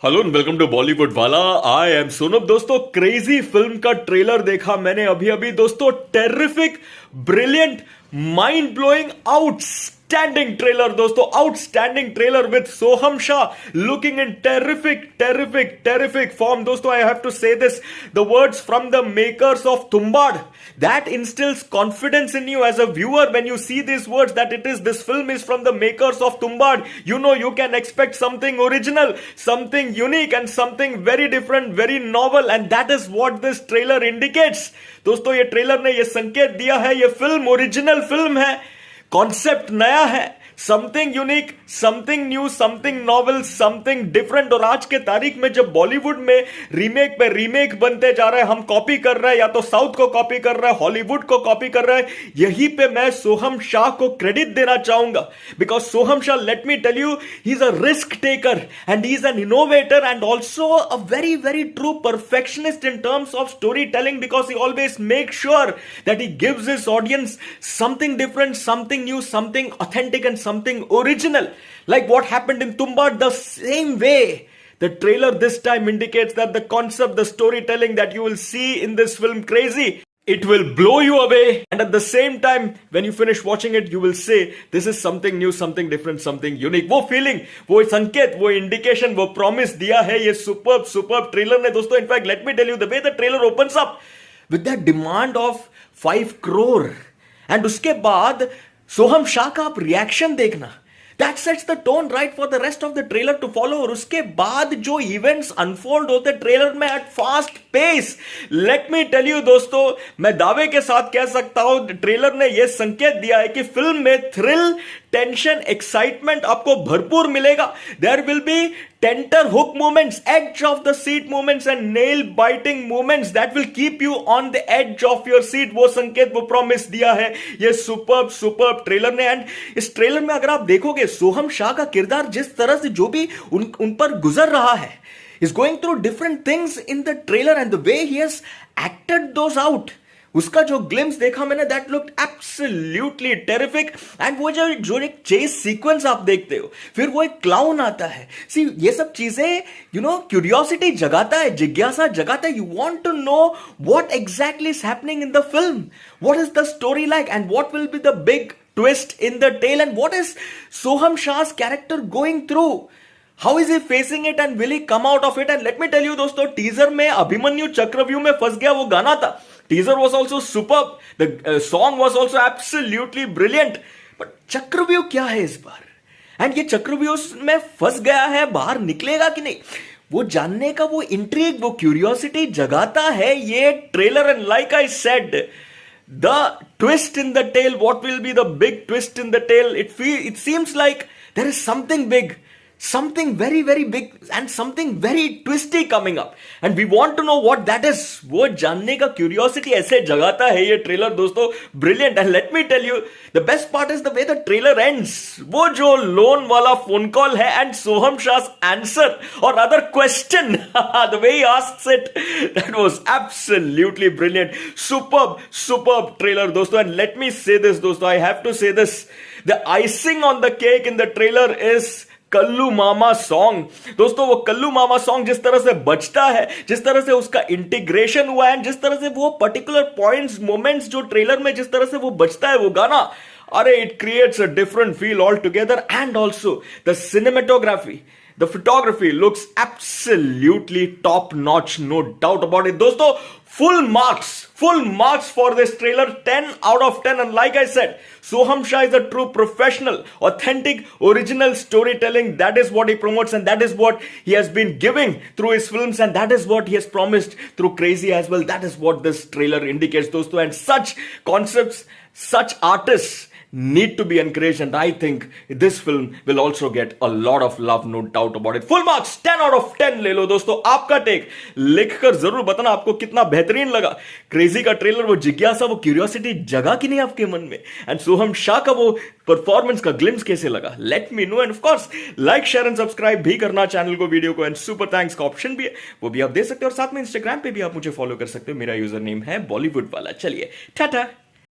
Hello and welcome to Bollywood वाला। I am Sonam. दोस्तों, crazy film का ट्रेलर देखा मैंने अभी अभी। दोस्तों, terrific, brilliant, mind blowing, outstanding trailer. दोस्तों, outstanding trailer with Soham Shah looking in terrific form. दोस्तों, I have to say this, the words from the makers of Tumbbad, that instills confidence in you as a viewer when you see these words, that this film is from the makers of Tumbad. You know, you can expect something original, something unique, and something very different, very novel, and that is what this trailer indicates. दोस्तों, ये trailer ने ये संकेत दिया है, ये film original film है, concept नया है, something unique, something new, something novel, something different. और आज के तारीख में जब बॉलीवुड में रीमेक पे रीमेक बनते जा रहे हैं, हम कॉपी कर रहे हैं, या तो साउथ को कॉपी कर रहे हैं, हॉलीवुड को कॉपी कर रहे हैं, यहीं पे मैं सोहम शाह को क्रेडिट देना चाहूंगा। Because Soham Shah, let me tell you, he is a risk taker and he is an innovator and also a very very true perfectionist in terms of story telling, because he always make sure that he gives his audience something different, something new, something authentic, and something original, like what happened in Tumbad. The same way, the trailer this time indicates that the concept, the storytelling that you will see in this film, crazy, it will blow you away, and at the same time when you finish watching it, you will say this is something new, something different, something unique. वो feeling, वो संकेत, वो indication, वो promise दिया है ये superb trailer ने। दोस्तों, in fact, let me tell you, the way the trailer opens up with that demand of 5 crore, and उसके बाद सोहम शाह का आप रिएक्शन देखना, that sets the tone right for the rest of the trailer to follow. और उसके बाद जो events unfold होते ट्रेलर में at fast pace, let me tell you दोस्तों, मैं दावे के साथ कह सकता हूं, ट्रेलर ने यह संकेत दिया है कि फिल्म में थ्रिल, टेंशन, एक्साइटमेंट आपको भरपूर मिलेगा। There will be tenter hook moments, edge of the seat moments, and nail biting moments that will keep you on the edge of your seat. वो संकेत, वो प्रॉमिस दिया है ये सुपर्ब ट्रेलर ने। एंड इस ट्रेलर में अगर आप देखोगे, सोहम शाह का किरदार जिस तरह से जो भी उन पर गुजर रहा है, is going through different things in the trailer, and the way he has acted those out, उसका जो ग्लिम्स देखा मैंने, that looked absolutely terrific. And वो जो एक चेस सीक्वेंस आप देखते हो, फिर वो एक क्लाउन आता है, सी ये सब चीजें क्यूरियोसिटी जगाता है, जिज्ञासा जगाता है। You want to know what exactly is happening in the film, what is the story like, and what will be the big twist in the tale, and what is Soham शाह's character going through, How is he facing it, and will he come out of it? And let me tell you दोस्तों, teaser में अभिमन्यु चक्रव्यूह में फंस गया वो गाना था। Teaser was also superb, the song was also absolutely brilliant, but चक्रव्यूह क्या है इस बार, एंड ये चक्रव्यूह में फंस गया है, बाहर निकलेगा कि नहीं, वो जानने का वो इंट्रिग, वो क्यूरियोसिटी जगाता है ये trailer. And like I said, the twist in the tale, what will be the big twist in the tale, it seems like there is something big, something very very big, and something very twisty coming up, and we want to know what that is. वो जानने का curiosity ऐसे जगाता है ये trailer दोस्तों, brilliant. And let me tell you, the best part is the way the trailer ends, वो जो loan वाला फोन कॉल है एंड सोहम शाह's आंसर और other question, the way he asks it, that was absolutely brilliant. Superb trailer दोस्तों। And let me say this दोस्तों, I have to say this, the icing on the cake in the trailer is Kallu Mama song. दोस्तों, वो Kullu Mama song जिस तरह से बजता है, जिस तरह से उसका इंटीग्रेशन हुआ है, जिस तरह से वो पर्टिकुलर पॉइंट्स, मोमेंट्स जो ट्रेलर में जिस तरह से वो बजता है वो गाना, अरे it creates a different feel all together. And also the cinematography, the photography looks absolutely top notch, no doubt about it. दोस्तों, full marks for this trailer, 10 out of 10. And like I said, Soham Shah is a true professional, authentic, original storytelling. That is what he promotes, and that is what he has been giving through his films, and that is what he has promised through Crazy as well. That is what this trailer indicates दोस्तों. And such concepts, such artists need to be encouraged, and I think this film will also get a lot of love, no doubt about it. Full marks, 10 out of 10 ले लो दोस्तों। आपका take लिखकर जरूर बताना आपको कितना बेहतरीन लगा क्रेजी का ट्रेलर, वो जिज्ञासा, वो क्यूरियोसिटी जगा कि नहीं आपके मन में, एंड सोहम शाह का वो परफॉर्मेंस का ग्लिम्स कैसे लगा, let me know. End of course like, share and subscribe भी करना चैनल को, वीडियो को, एंड सुपर थैंक्स का ऑप्शन भी है, वो भी आप दे सकते हो, और साथ में इंस्टाग्राम पे भी आप मुझे फॉलो कर सकते हो, मेरा यूजर नेम है बॉलीवुड वाला। चलिए, टाटा।